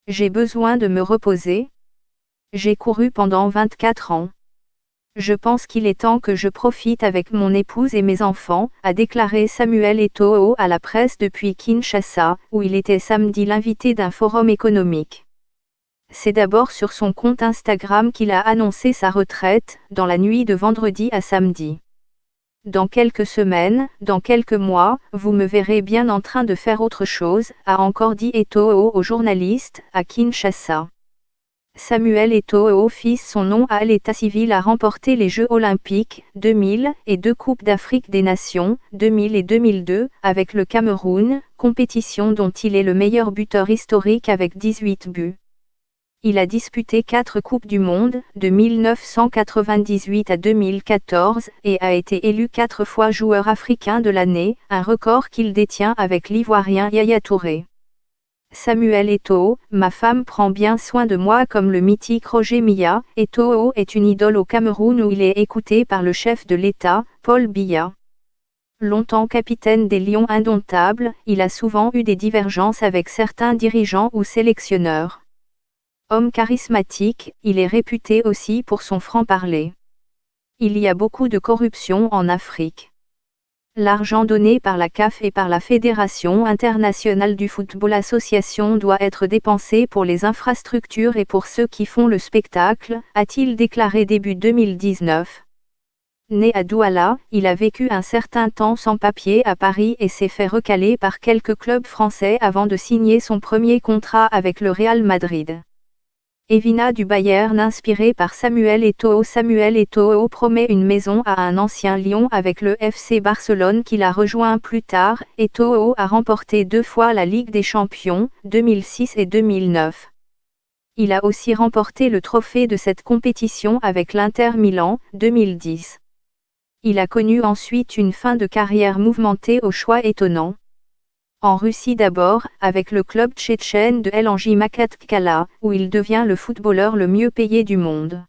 J'ai besoin de me reposer. J'ai couru pendant 24 ans. Je pense qu'il est temps que je profite avec mon épouse et mes enfants, a déclaré Samuel Eto'o à la presse depuis Kinshasa, où il était samedi l'invité d'un forum économique. C'est d'abord sur son compte Instagram qu'il a annoncé sa retraite, dans la nuit de vendredi à samedi. Dans quelques semaines, dans quelques mois, vous me verrez bien en train de faire autre chose, a encore dit Eto'o aux journalistes, à Kinshasa. Samuel Eto'o, fils son nom à l'état civil, a remporté les Jeux olympiques 2000 et 2 Coupes d'Afrique des Nations 2000 et 2002 avec le Cameroun, compétition dont il est le meilleur buteur historique avec 18 buts. Il a disputé 4 Coupes du Monde, de 1998 à 2014, et a été élu 4 fois joueur africain de l'année, un record qu'il détient avec l'Ivoirien Yaya Touré. Samuel Eto'o, ma femme prend bien soin de moi comme le mythique Roger Milla. Eto'o est une idole au Cameroun où il est écouté par le chef de l'État, Paul Biya. Longtemps capitaine des Lions indomptables, il a souvent eu des divergences avec certains dirigeants ou sélectionneurs. Homme charismatique, il est réputé aussi pour son franc-parler. Il y a beaucoup de corruption en Afrique. L'argent donné par la CAF et par la Fédération internationale du football association doit être dépensé pour les infrastructures et pour ceux qui font le spectacle, a-t-il déclaré début 2019. Né à Douala, il a vécu un certain temps sans papier à Paris et s'est fait recaler par quelques clubs français avant de signer son premier contrat avec le Real Madrid. Evina du Bayern inspiré par Samuel Eto'o. Samuel Eto'o promet une maison à un ancien lion avec le FC Barcelone qu'il a rejoint plus tard. Eto'o a remporté 2 fois la Ligue des Champions, 2006 et 2009. Il a aussi remporté le trophée de cette compétition avec l'Inter Milan, 2010. Il a connu ensuite une fin de carrière mouvementée au choix étonnant. En Russie d'abord, avec le club tchétchène de LNJ Makhatkala, où il devient le footballeur le mieux payé du monde.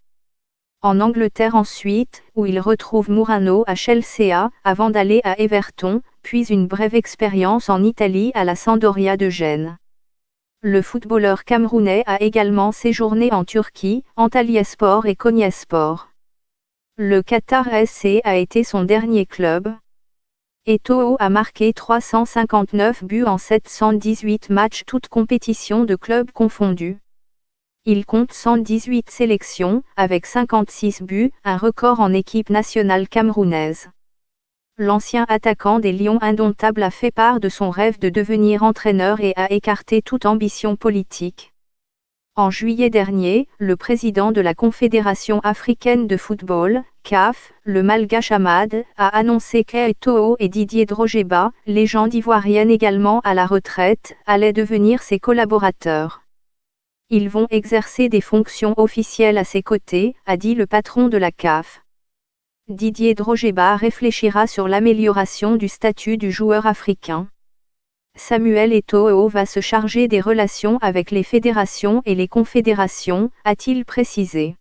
En Angleterre ensuite, où il retrouve Murano à Chelsea, avant d'aller à Everton, puis une brève expérience en Italie à la Sampdoria de Gênes. Le footballeur camerounais a également séjourné en Turquie, Antalyaspor et Konyaspor. Le Qatar SC a été son dernier club. Eto'o a marqué 359 buts en 718 matchs toutes compétitions de clubs confondues. Il compte 118 sélections, avec 56 buts, un record en équipe nationale camerounaise. L'ancien attaquant des Lions indomptables a fait part de son rêve de devenir entraîneur et a écarté toute ambition politique. En juillet dernier, le président de la Confédération africaine de football, CAF, le Malgache Hamad, a annoncé qu'Eto'o et Didier Drogeba, légende ivoirienne également à la retraite, allaient devenir ses collaborateurs. Ils vont exercer des fonctions officielles à ses côtés, a dit le patron de la CAF. Didier Drogeba réfléchira sur l'amélioration du statut du joueur africain. Samuel Eto'o va se charger des relations avec les fédérations et les confédérations, a-t-il précisé.